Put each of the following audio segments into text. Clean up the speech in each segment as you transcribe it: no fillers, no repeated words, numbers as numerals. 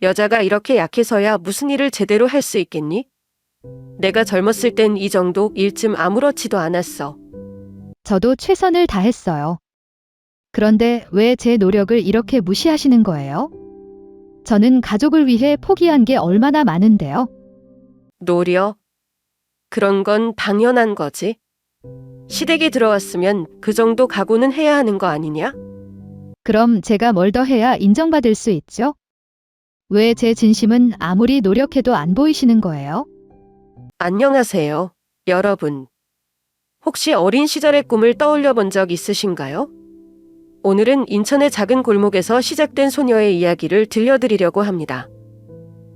여자가 이렇게 약해서야 무슨 일을 제대로 할 수 있겠니? 내가 젊었을 땐 이 정도 일쯤 아무렇지도 않았어. 저도 최선을 다했어요. 그런데 왜 제 노력을 이렇게 무시하시는 거예요? 저는 가족을 위해 포기한 게 얼마나 많은데요. 노력? 그런 건 당연한 거지. 시댁에 들어왔으면 그 정도 각오는 해야 하는 거 아니냐? 그럼 제가 뭘 더 해야 인정받을 수 있죠? 왜 제 진심은 아무리 노력해도 안 보이시는 거예요? 안녕하세요, 여러분. 혹시 어린 시절의 꿈을 떠올려 본 적 있으신가요? 오늘은 인천의 작은 골목에서 시작된 소녀의 이야기를 들려드리려고 합니다.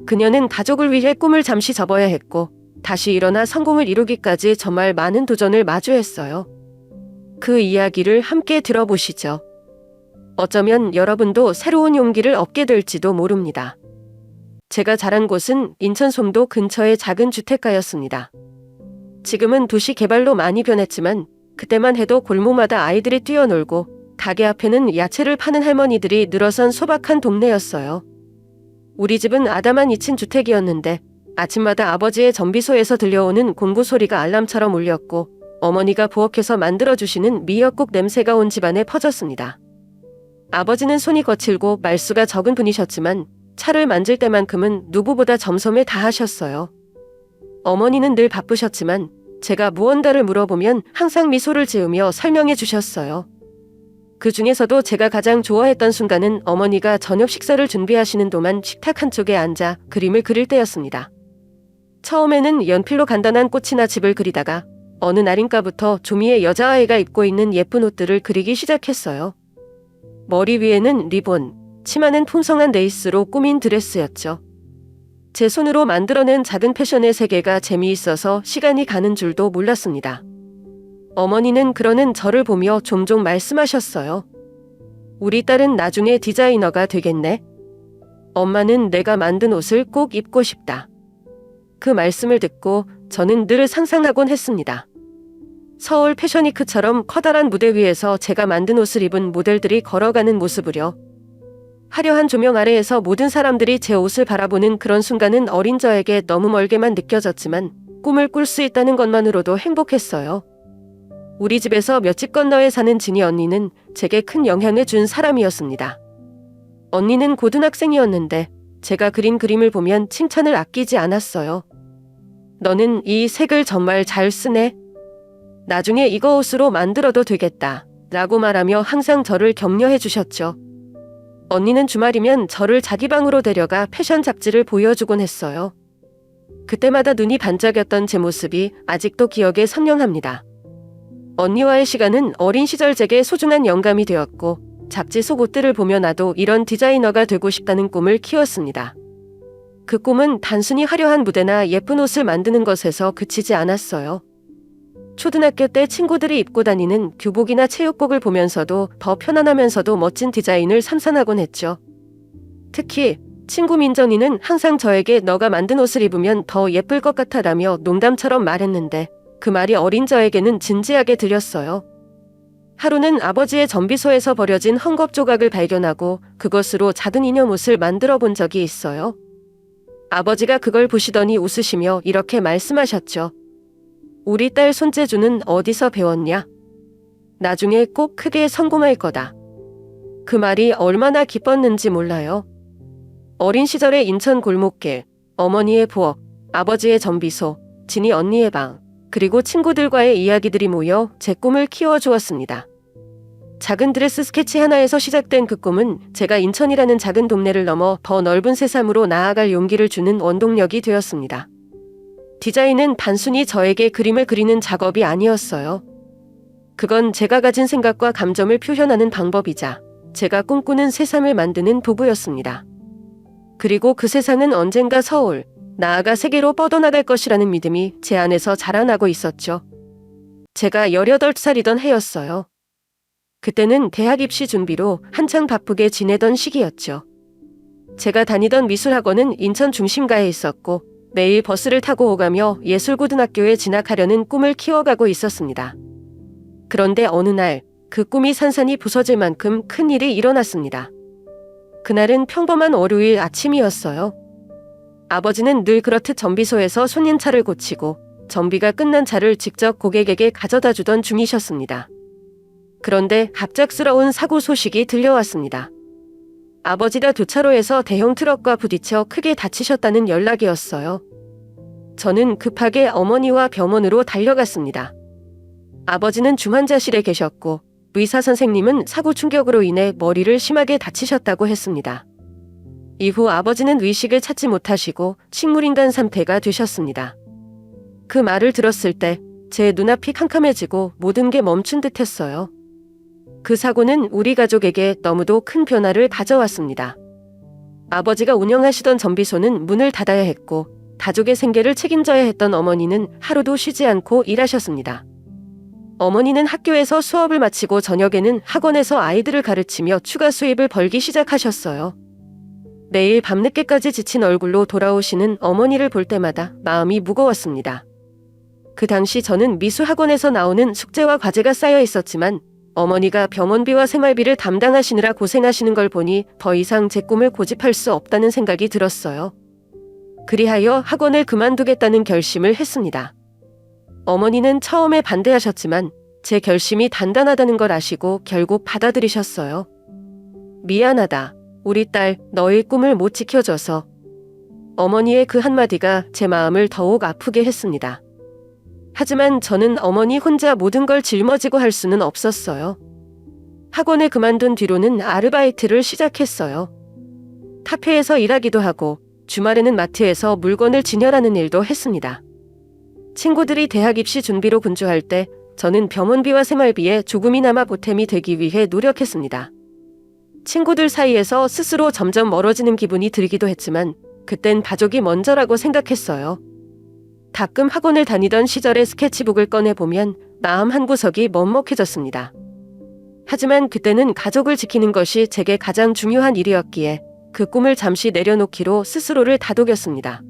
그녀는 가족을 위해 꿈을 잠시 접어야 했고, 다시 일어나 성공을 이루기까지 정말 많은 도전을 마주했어요. 그 이야기를 함께 들어보시죠. 어쩌면 여러분도 새로운 용기를 얻게 될지도 모릅니다. 제가 자란 곳은 인천 송도 근처의 작은 주택가였습니다. 지금은 도시 개발로 많이 변했지만 그때만 해도 골목마다 아이들이 뛰어놀고 가게 앞에는 야채를 파는 할머니들이 늘어선 소박한 동네였어요. 우리 집은 아담한 2층 주택이었는데 아침마다 아버지의 정비소에서 들려오는 공구 소리가 알람처럼 울렸고 어머니가 부엌에서 만들어주시는 미역국 냄새가 온 집안에 퍼졌습니다. 아버지는 손이 거칠고 말수가 적은 분이셨지만 차를 만질 때만큼은 누구보다 점섬을 다하셨어요. 어머니는 늘 바쁘셨지만 제가 무언가를 물어보면 항상 미소를 지으며 설명해 주셨어요. 그 중에서도 제가 가장 좋아했던 순간은 어머니가 저녁 식사를 준비하시는 동안 식탁 한쪽에 앉아 그림을 그릴 때였습니다. 처음에는 연필로 간단한 꽃이나 집을 그리다가 어느 날인가부터 조미의 여자아이가 입고 있는 예쁜 옷들을 그리기 시작했어요. 머리 위에는 리본, 치마는 풍성한 레이스로 꾸민 드레스였죠. 제 손으로 만들어낸 작은 패션의 세계가 재미있어서 시간이 가는 줄도 몰랐습니다. 어머니는 그러는 저를 보며 종종 말씀하셨어요. 우리 딸은 나중에 디자이너가 되겠네. 엄마는 내가 만든 옷을 꼭 입고 싶다. 그 말씀을 듣고 저는 늘 상상하곤 했습니다. 서울 패션위크처럼 커다란 무대 위에서 제가 만든 옷을 입은 모델들이 걸어가는 모습을요. 화려한 조명 아래에서 모든 사람들이 제 옷을 바라보는 그런 순간은 어린 저에게 너무 멀게만 느껴졌지만 꿈을 꿀 수 있다는 것만으로도 행복했어요. 우리 집에서 몇 집 건너에 사는 진희 언니는 제게 큰 영향을 준 사람이었습니다. 언니는 고등학생이었는데 제가 그린 그림을 보면 칭찬을 아끼지 않았어요. 너는 이 색을 정말 잘 쓰네. 나중에 이거 옷으로 만들어도 되겠다. 라고 말하며 항상 저를 격려해 주셨죠. 언니는 주말이면 저를 자기 방으로 데려가 패션 잡지를 보여주곤 했어요. 그때마다 눈이 반짝였던 제 모습이 아직도 기억에 선명합니다. 언니와의 시간은 어린 시절 제게 소중한 영감이 되었고 잡지 속 옷들을 보며 나도 이런 디자이너가 되고 싶다는 꿈을 키웠습니다. 그 꿈은 단순히 화려한 무대나 예쁜 옷을 만드는 것에서 그치지 않았어요. 초등학교 때 친구들이 입고 다니는 교복이나 체육복을 보면서도 더 편안하면서도 멋진 디자인을 상상하곤 했죠. 특히 친구 민정이는 항상 저에게 너가 만든 옷을 입으면 더 예쁠 것 같아라며 농담처럼 말했는데 그 말이 어린 저에게는 진지하게 들렸어요. 하루는 아버지의 정비소에서 버려진 헝겊 조각을 발견하고 그것으로 작은 인형 옷을 만들어 본 적이 있어요. 아버지가 그걸 보시더니 웃으시며 이렇게 말씀하셨죠. 우리 딸 손재주는 어디서 배웠냐? 나중에 꼭 크게 성공할 거다. 그 말이 얼마나 기뻤는지 몰라요. 어린 시절의 인천 골목길, 어머니의 부엌, 아버지의 정비소, 진희 언니의 방, 그리고 친구들과의 이야기들이 모여 제 꿈을 키워주었습니다. 작은 드레스 스케치 하나에서 시작된 그 꿈은 제가 인천이라는 작은 동네를 넘어 더 넓은 세상으로 나아갈 용기를 주는 원동력이 되었습니다. 디자인은 단순히 저에게 그림을 그리는 작업이 아니었어요. 그건 제가 가진 생각과 감정을 표현하는 방법이자 제가 꿈꾸는 세상을 만드는 도구였습니다. 그리고 그 세상은 언젠가 서울, 나아가 세계로 뻗어나갈 것이라는 믿음이 제 안에서 자라나고 있었죠. 제가 18살이던 해였어요. 그때는 대학 입시 준비로 한창 바쁘게 지내던 시기였죠. 제가 다니던 미술학원은 인천 중심가에 있었고 매일 버스를 타고 오가며 예술고등학교에 진학하려는 꿈을 키워가고 있었습니다. 그런데 어느 날 그 꿈이 산산이 부서질 만큼 큰 일이 일어났습니다. 그날은 평범한 월요일 아침이었어요. 아버지는 늘 그렇듯 정비소에서 손님 차를 고치고 정비가 끝난 차를 직접 고객에게 가져다 주던 중이셨습니다. 그런데 갑작스러운 사고 소식이 들려왔습니다. 아버지가 교차로에서 대형 트럭과 부딪혀 크게 다치셨다는 연락이었어요. 저는 급하게 어머니와 병원으로 달려갔습니다. 아버지는 중환자실에 계셨고 의사 선생님은 사고 충격으로 인해 머리를 심하게 다치셨다고 했습니다. 이후 아버지는 의식을 찾지 못하시고 식물인간 상태가 되셨습니다. 그 말을 들었을 때 제 눈앞이 캄캄해지고 모든 게 멈춘 듯 했어요. 그 사고는 우리 가족에게 너무도 큰 변화를 가져왔습니다. 아버지가 운영하시던 정비소는 문을 닫아야 했고 가족의 생계를 책임져야 했던 어머니는 하루도 쉬지 않고 일하셨습니다. 어머니는 학교에서 수업을 마치고 저녁에는 학원에서 아이들을 가르치며 추가 수입을 벌기 시작하셨어요. 매일 밤늦게까지 지친 얼굴로 돌아오시는 어머니를 볼 때마다 마음이 무거웠습니다. 그 당시 저는 미술학원에서 나오는 숙제와 과제가 쌓여 있었지만 어머니가 병원비와 생활비를 담당하시느라 고생하시는 걸 보니 더 이상 제 꿈을 고집할 수 없다는 생각이 들었어요. 그리하여 학원을 그만두겠다는 결심을 했습니다. 어머니는 처음에 반대하셨지만 제 결심이 단단하다는 걸 아시고 결국 받아들이셨어요. 미안하다. 우리 딸, 너의 꿈을 못 지켜줘서. 어머니의 그 한마디가 제 마음을 더욱 아프게 했습니다. 하지만 저는 어머니 혼자 모든 걸 짊어지고 할 수는 없었어요. 학원을 그만둔 뒤로는 아르바이트를 시작했어요. 카페에서 일하기도 하고 주말에는 마트에서 물건을 진열하는 일도 했습니다. 친구들이 대학 입시 준비로 분주할 때 저는 병원비와 생활비에 조금이나마 보탬이 되기 위해 노력했습니다. 친구들 사이에서 스스로 점점 멀어지는 기분이 들기도 했지만 그땐 가족이 먼저라고 생각했어요. 가끔 학원을 다니던 시절의 스케치북을 꺼내보면 마음 한구석이 먹먹해졌습니다. 하지만 그때는 가족을 지키는 것이 제게 가장 중요한 일이었기에 그 꿈을 잠시 내려놓기로 스스로를 다독였습니다.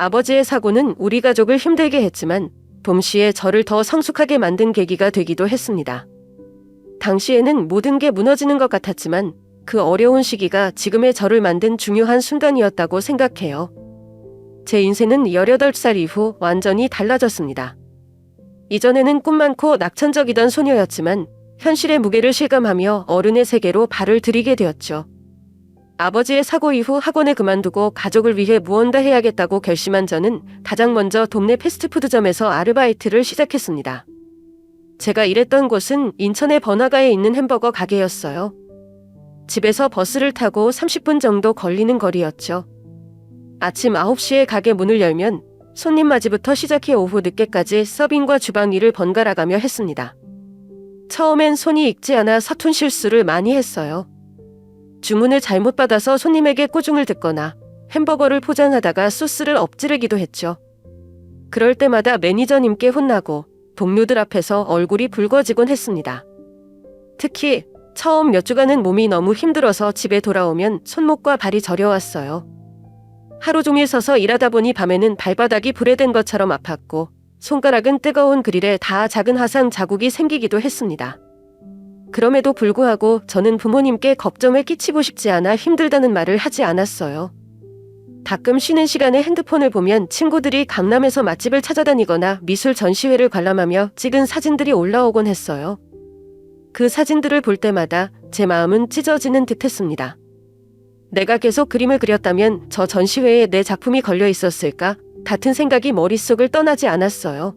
아버지의 사고는 우리 가족을 힘들게 했지만 동시에 저를 더 성숙하게 만든 계기가 되기도 했습니다. 당시에는 모든 게 무너지는 것 같았지만 그 어려운 시기가 지금의 저를 만든 중요한 순간이었다고 생각해요. 제 인생은 18살 이후 완전히 달라졌습니다. 이전에는 꿈 많고 낙천적이던 소녀였지만 현실의 무게를 실감하며 어른의 세계로 발을 들이게 되었죠. 아버지의 사고 이후 학원을 그만두고 가족을 위해 무언가 해야겠다고 결심한 저는 가장 먼저 동네 패스트푸드점에서 아르바이트를 시작했습니다. 제가 일했던 곳은 인천의 번화가에 있는 햄버거 가게였어요. 집에서 버스를 타고 30분 정도 걸리는 거리였죠. 아침 9시에 가게 문을 열면 손님 맞이부터 시작해 오후 늦게까지 서빙과 주방 일을 번갈아가며 했습니다. 처음엔 손이 익지 않아 서툰 실수를 많이 했어요. 주문을 잘못 받아서 손님에게 꼬중을 듣거나 햄버거를 포장하다가 소스를 엎지르기도 했죠. 그럴 때마다 매니저님께 혼나고 동료들 앞에서 얼굴이 붉어지곤 했습니다. 특히 처음 몇 주간은 몸이 너무 힘들어서 집에 돌아오면 손목과 발이 저려왔어요. 하루 종일 서서 일하다 보니 밤에는 발바닥이 불에 댄 것처럼 아팠고 손가락은 뜨거운 그릴에 다 작은 화상 자국이 생기기도 했습니다. 그럼에도 불구하고 저는 부모님께 걱정을 끼치고 싶지 않아 힘들다는 말을 하지 않았어요. 가끔 쉬는 시간에 핸드폰을 보면 친구들이 강남에서 맛집을 찾아다니거나 미술 전시회를 관람하며 찍은 사진들이 올라오곤 했어요. 그 사진들을 볼 때마다 제 마음은 찢어지는 듯했습니다. 내가 계속 그림을 그렸다면 저 전시회에 내 작품이 걸려 있었을까? 같은 생각이 머릿속을 떠나지 않았어요.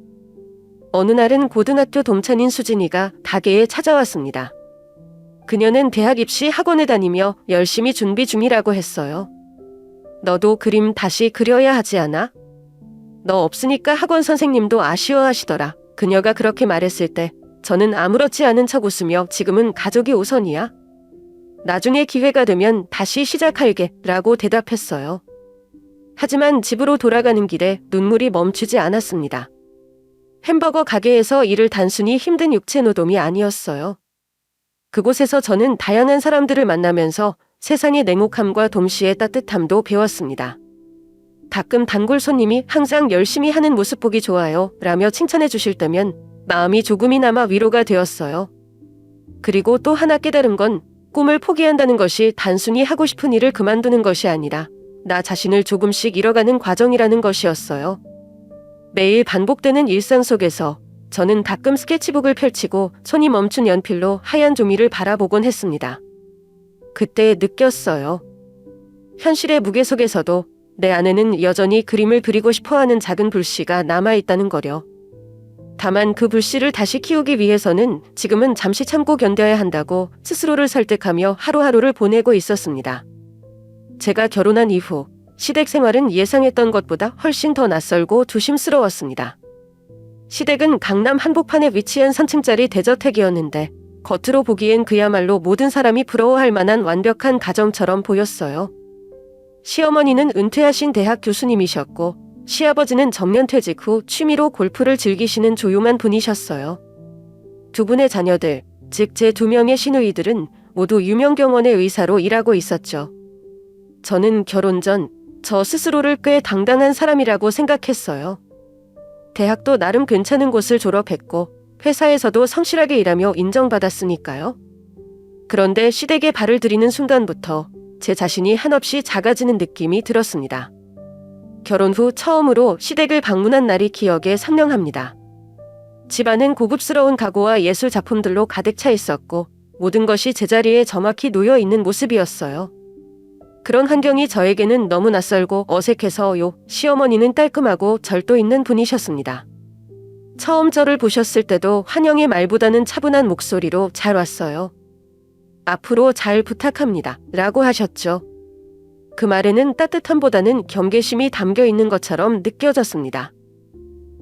어느 날은 고등학교 동창인 수진이가 가게에 찾아왔습니다. 그녀는 대학 입시 학원을 다니며 열심히 준비 중이라고 했어요. 너도 그림 다시 그려야 하지 않아? 너 없으니까 학원 선생님도 아쉬워하시더라. 그녀가 그렇게 말했을 때 저는 아무렇지 않은 척 웃으며 지금은 가족이 우선이야. 나중에 기회가 되면 다시 시작할게 라고 대답했어요. 하지만 집으로 돌아가는 길에 눈물이 멈추지 않았습니다. 햄버거 가게에서 일을 단순히 힘든 육체 노동이 아니었어요. 그곳에서 저는 다양한 사람들을 만나면서 세상의 냉혹함과 동시에 따뜻함도 배웠습니다. 가끔 단골 손님이 항상 열심히 하는 모습 보기 좋아요 라며 칭찬해 주실 때면 마음이 조금이나마 위로가 되었어요. 그리고 또 하나 깨달은 건 꿈을 포기한다는 것이 단순히 하고 싶은 일을 그만두는 것이 아니라 나 자신을 조금씩 잃어가는 과정이라는 것이었어요. 매일 반복되는 일상 속에서 저는 가끔 스케치북을 펼치고 손이 멈춘 연필로 하얀 종이를 바라보곤 했습니다. 그때 느꼈어요. 현실의 무게 속에서도 내 안에는 여전히 그림을 그리고 싶어하는 작은 불씨가 남아있다는 거려. 다만 그 불씨를 다시 키우기 위해서는 지금은 잠시 참고 견뎌야 한다고 스스로를 설득하며 하루하루를 보내고 있었습니다. 제가 결혼한 이후 시댁 생활은 예상했던 것보다 훨씬 더 낯설고 조심스러웠습니다. 시댁은 강남 한복판에 위치한 3층짜리 대저택이었는데 겉으로 보기엔 그야말로 모든 사람이 부러워할 만한 완벽한 가정처럼 보였어요. 시어머니는 은퇴하신 대학 교수님이셨고 시아버지는 정년퇴직 후 취미로 골프를 즐기시는 조용한 분이셨어요. 두 분의 자녀들, 즉 제 2명의 시누이들은 모두 유명 병원의 의사로 일하고 있었죠. 저는 결혼 전 저 스스로를 꽤 당당한 사람이라고 생각했어요. 대학도 나름 괜찮은 곳을 졸업했고 회사에서도 성실하게 일하며 인정받았으니까요. 그런데 시댁에 발을 들이는 순간부터 제 자신이 한없이 작아지는 느낌이 들었습니다. 결혼 후 처음으로 시댁을 방문한 날이 기억에 상명합니다. 집안은 고급스러운 가구와 예술 작품들로 가득 차 있었고 모든 것이 제자리에 정확히 놓여 있는 모습이었어요. 그런 환경이 저에게는 너무 낯설고 어색해서요. 시어머니는 깔끔하고 절도 있는 분이셨습니다. 처음 저를 보셨을 때도 환영의 말보다는 차분한 목소리로 잘 왔어요. 앞으로 잘 부탁합니다. 라고 하셨죠. 그 말에는 따뜻함보다는 경계심이 담겨 있는 것처럼 느껴졌습니다.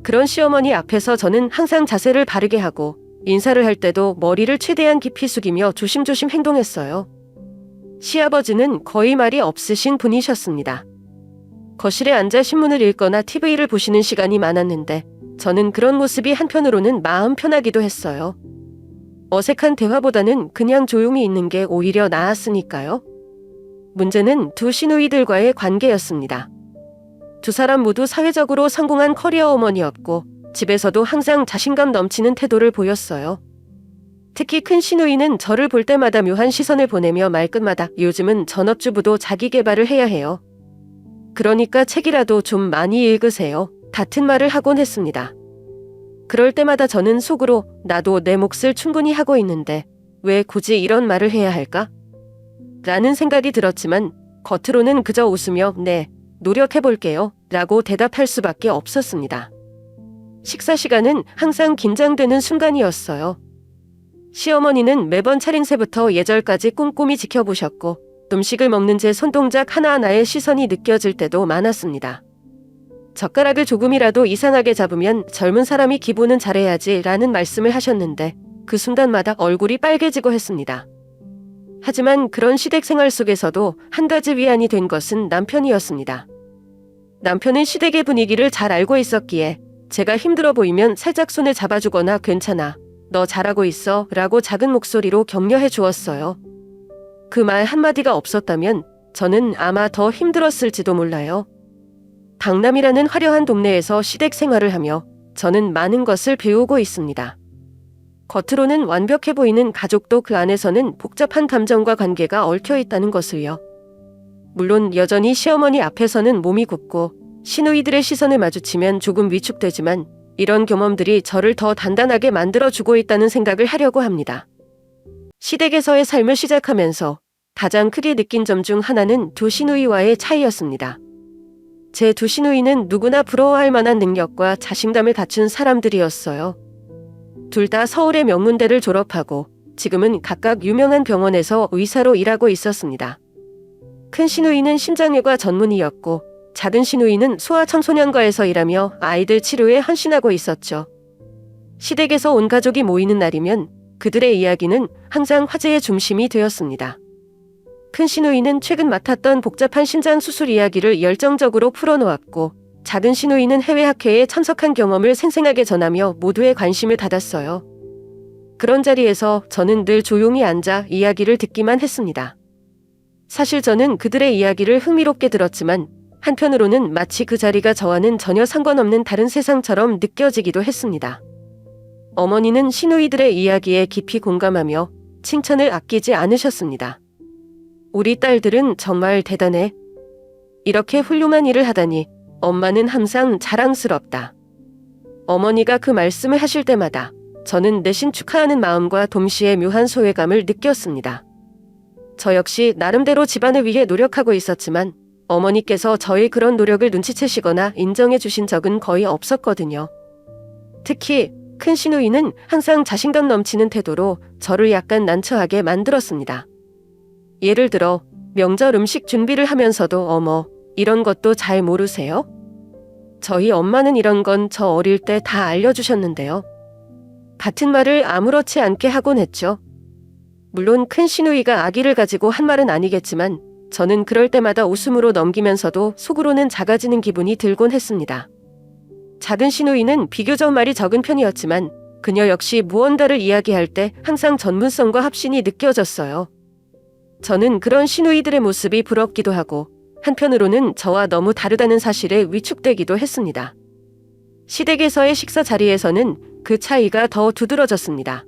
그런 시어머니 앞에서 저는 항상 자세를 바르게 하고 인사를 할 때도 머리를 최대한 깊이 숙이며 조심조심 행동했어요. 시아버지는 거의 말이 없으신 분이셨습니다. 거실에 앉아 신문을 읽거나 TV를 보시는 시간이 많았는데 저는 그런 모습이 한편으로는 마음 편하기도 했어요. 어색한 대화보다는 그냥 조용히 있는 게 오히려 나았으니까요. 문제는 두 시누이들과의 관계였습니다. 두 사람 모두 사회적으로 성공한 커리어 어머니였고 집에서도 항상 자신감 넘치는 태도를 보였어요. 특히 큰 시누이는 저를 볼 때마다 묘한 시선을 보내며 말끝마다 요즘은 전업주부도 자기 개발을 해야 해요. 그러니까 책이라도 좀 많이 읽으세요. 같은 말을 하곤 했습니다. 그럴 때마다 저는 속으로 나도 내 몫을 충분히 하고 있는데 왜 굳이 이런 말을 해야 할까? 라는 생각이 들었지만 겉으로는 그저 웃으며 네, 노력해볼게요. 라고 대답할 수밖에 없었습니다. 식사 시간은 항상 긴장되는 순간이었어요. 시어머니는 매번 차림새부터 예절까지 꼼꼼히 지켜보셨고 음식을 먹는 제 손동작 하나하나에 시선이 느껴질 때도 많았습니다. 젓가락을 조금이라도 이상하게 잡으면 젊은 사람이 기본은 잘해야지 라는 말씀을 하셨는데 그 순간마다 얼굴이 빨개지고 했습니다. 하지만 그런 시댁 생활 속에서도 한 가지 위안이 된 것은 남편이었습니다. 남편은 시댁의 분위기를 잘 알고 있었기에 제가 힘들어 보이면 살짝 손을 잡아주거나 괜찮아, 너 잘하고 있어 라고 작은 목소리로 격려해 주었어요. 그 말 한마디가 없었다면 저는 아마 더 힘들었을지도 몰라요. 강남이라는 화려한 동네에서 시댁 생활을 하며 저는 많은 것을 배우고 있습니다. 겉으로는 완벽해 보이는 가족도 그 안에서는 복잡한 감정과 관계가 얽혀 있다는 것을요. 물론 여전히 시어머니 앞에서는 몸이 굳고 시누이들의 시선을 마주치면 조금 위축되지만 이런 경험들이 저를 더 단단하게 만들어주고 있다는 생각을 하려고 합니다. 시댁에서의 삶을 시작하면서 가장 크게 느낀 점 중 하나는 두 시누이와의 차이였습니다. 제 두 시누이는 누구나 부러워할 만한 능력과 자신감을 갖춘 사람들이었어요. 둘 다 서울의 명문대를 졸업하고 지금은 각각 유명한 병원에서 의사로 일하고 있었습니다. 큰 시누이는 심장외과 전문의였고 작은 시누이는 소아청소년과에서 일하며 아이들 치료에 헌신하고 있었죠. 시댁에서 온 가족이 모이는 날이면 그들의 이야기는 항상 화제의 중심이 되었습니다. 큰 시누이는 최근 맡았던 복잡한 신장 수술 이야기를 열정적으로 풀어놓았고 작은 시누이는 해외 학회에 참석한 경험을 생생하게 전하며 모두의 관심을 받았어요. 그런 자리에서 저는 늘 조용히 앉아 이야기를 듣기만 했습니다. 사실 저는 그들의 이야기를 흥미롭게 들었지만 한편으로는 마치 그 자리가 저와는 전혀 상관없는 다른 세상처럼 느껴지기도 했습니다. 어머니는 시누이들의 이야기에 깊이 공감하며 칭찬을 아끼지 않으셨습니다. 우리 딸들은 정말 대단해. 이렇게 훌륭한 일을 하다니 엄마는 항상 자랑스럽다. 어머니가 그 말씀을 하실 때마다 저는 내심 축하하는 마음과 동시에 묘한 소외감을 느꼈습니다. 저 역시 나름대로 집안을 위해 노력하고 있었지만 어머니께서 저의 그런 노력을 눈치채시거나 인정해 주신 적은 거의 없었거든요. 특히 큰 시누이는 항상 자신감 넘치는 태도로 저를 약간 난처하게 만들었습니다. 예를 들어 명절 음식 준비를 하면서도 어머, 이런 것도 잘 모르세요? 저희 엄마는 이런 건 저 어릴 때 다 알려주셨는데요. 같은 말을 아무렇지 않게 하곤 했죠. 물론 큰 시누이가 아기를 가지고 한 말은 아니겠지만 저는 그럴 때마다 웃음으로 넘기면서도 속으로는 작아지는 기분이 들곤 했습니다. 작은 시누이는 비교적 말이 적은 편이었지만 그녀 역시 무언가를 이야기할 때 항상 전문성과 합신이 느껴졌어요. 저는 그런 시누이들의 모습이 부럽기도 하고 한편으로는 저와 너무 다르다는 사실에 위축되기도 했습니다. 시댁에서의 식사 자리에서는 그 차이가 더 두드러졌습니다.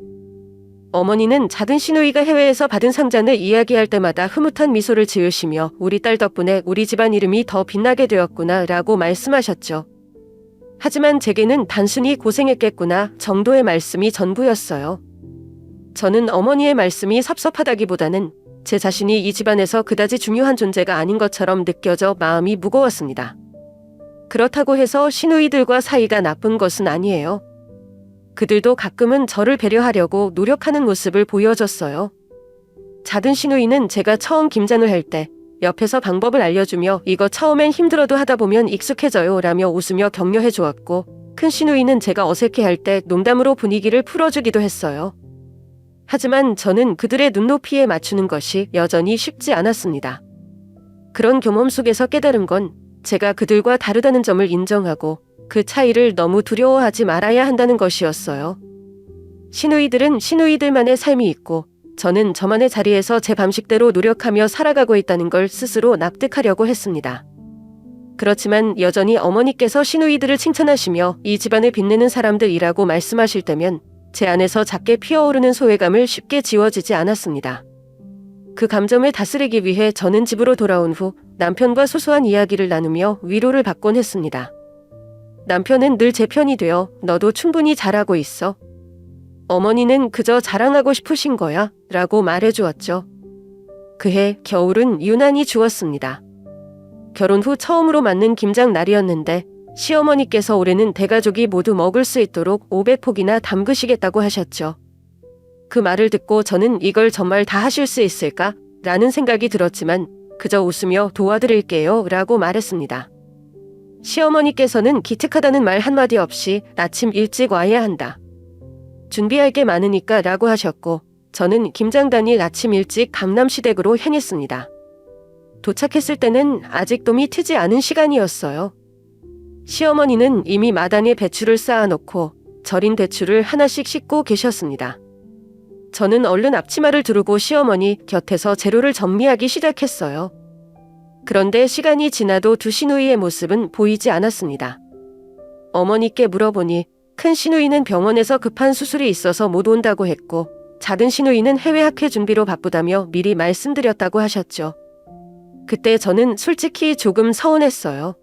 어머니는 작은 시누이가 해외에서 받은 상잔을 이야기할 때마다 흐뭇한 미소를 지으시며 우리 딸 덕분에 우리 집안 이름이 더 빛나게 되었구나 라고 말씀하셨죠. 하지만 제게는 단순히 고생했겠구나 정도의 말씀이 전부였어요. 저는 어머니의 말씀이 섭섭하다기보다는 제 자신이 이 집안에서 그다지 중요한 존재가 아닌 것처럼 느껴져 마음이 무거웠습니다. 그렇다고 해서 시누이들과 사이가 나쁜 것은 아니에요. 그들도 가끔은 저를 배려하려고 노력하는 모습을 보여줬어요. 작은 시누이는 제가 처음 김장을 할 때 옆에서 방법을 알려주며 이거 처음엔 힘들어도 하다 보면 익숙해져요 라며 웃으며 격려해 주었고 큰 시누이는 제가 어색해할 때 농담으로 분위기를 풀어주기도 했어요. 하지만 저는 그들의 눈높이에 맞추는 것이 여전히 쉽지 않았습니다. 그런 경험 속에서 깨달은 건 제가 그들과 다르다는 점을 인정하고 그 차이를 너무 두려워하지 말아야 한다는 것이었어요. 시누이들은 시누이들만의 삶이 있고 저는 저만의 자리에서 제 방식대로 노력하며 살아가고 있다는 걸 스스로 납득하려고 했습니다. 그렇지만 여전히 어머니께서 시누이들을 칭찬하시며 이 집안을 빛내는 사람들이라고 말씀하실 때면 제 안에서 작게 피어오르는 소외감을 쉽게 지워지지 않았습니다. 그 감정을 다스리기 위해 저는 집으로 돌아온 후 남편과 소소한 이야기를 나누며 위로를 받곤 했습니다. 남편은 늘 제 편이 되어 너도 충분히 잘하고 있어. 어머니는 그저 자랑하고 싶으신 거야 라고 말해주었죠. 그해 겨울은 유난히 추웠습니다. 결혼 후 처음으로 맞는 김장 날이었는데 시어머니께서 올해는 대가족이 모두 먹을 수 있도록 500포기나 담그시겠다고 하셨죠. 그 말을 듣고 저는 이걸 정말 다 하실 수 있을까? 라는 생각이 들었지만 그저 웃으며 도와드릴게요 라고 말했습니다. 시어머니께서는 기특하다는 말 한마디 없이 아침 일찍 와야 한다. 준비할 게 많으니까 라고 하셨고 저는 김장 당일 아침 일찍 강남시댁으로 향했습니다. 도착했을 때는 아직 돔이 트지 않은 시간이었어요. 시어머니는 이미 마당에 배추를 쌓아놓고 절인 배추를 하나씩 씻고 계셨습니다. 저는 얼른 앞치마를 두르고 시어머니 곁에서 재료를 정리하기 시작했어요. 그런데 시간이 지나도 두 시누이의 모습은 보이지 않았습니다. 어머니께 물어보니 큰 시누이는 병원에서 급한 수술이 있어서 못 온다고 했고 작은 시누이는 해외 학회 준비로 바쁘다며 미리 말씀드렸다고 하셨죠. 그때 저는 솔직히 조금 서운했어요.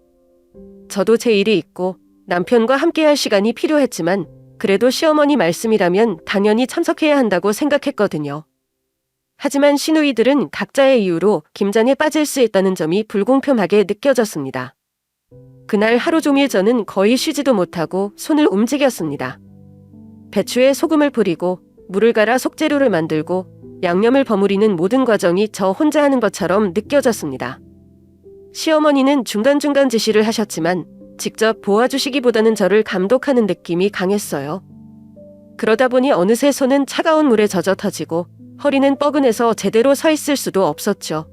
저도 제 일이 있고 남편과 함께할 시간이 필요했지만 그래도 시어머니 말씀이라면 당연히 참석해야 한다고 생각했거든요. 하지만 시누이들은 각자의 이유로 김장에 빠질 수 있다는 점이 불공평하게 느껴졌습니다. 그날 하루 종일 저는 거의 쉬지도 못하고 손을 움직였습니다. 배추에 소금을 뿌리고 물을 갈아 속재료를 만들고 양념을 버무리는 모든 과정이 저 혼자 하는 것처럼 느껴졌습니다. 시어머니는 중간중간 지시를 하셨지만 직접 도와주시기보다는 저를 감독하는 느낌이 강했어요. 그러다 보니 어느새 손은 차가운 물에 젖어 터지고 허리는 뻐근해서 제대로 서 있을 수도 없었죠.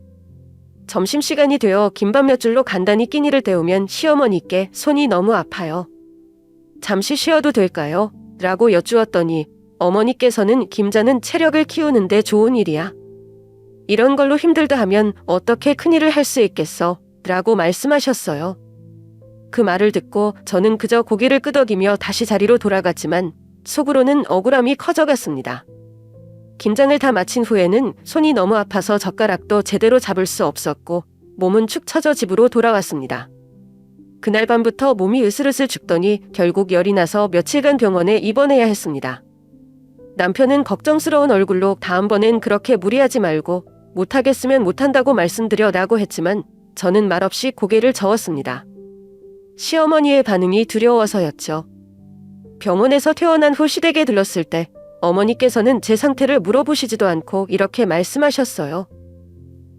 점심시간이 되어 김밥 몇 줄로 간단히 끼니를 때우면 시어머니께 손이 너무 아파요. 잠시 쉬어도 될까요? 라고 여쭈었더니 어머니께서는 김자는 체력을 키우는데 좋은 일이야. 이런 걸로 힘들다 하면 어떻게 큰일을 할 수 있겠어? 라고 말씀하셨어요. 그 말을 듣고 저는 그저 고개를 끄덕이며 다시 자리로 돌아갔지만 속으로는 억울함이 커져갔습니다. 김장을 다 마친 후에는 손이 너무 아파서 젓가락도 제대로 잡을 수 없었고 몸은 축 처져 집으로 돌아왔습니다. 그날 밤부터 몸이 으슬으슬 죽더니 결국 열이 나서 며칠간 병원에 입원해야 했습니다. 남편은 걱정스러운 얼굴로 다음번엔 그렇게 무리하지 말고 못하겠으면 못한다고 말씀드려라고 했지만 저는 말없이 고개를 저었습니다. 시어머니의 반응이 두려워서였죠. 병원에서 퇴원한 후 시댁에 들렀을 때 어머니께서는 제 상태를 물어보시지도 않고 이렇게 말씀하셨어요.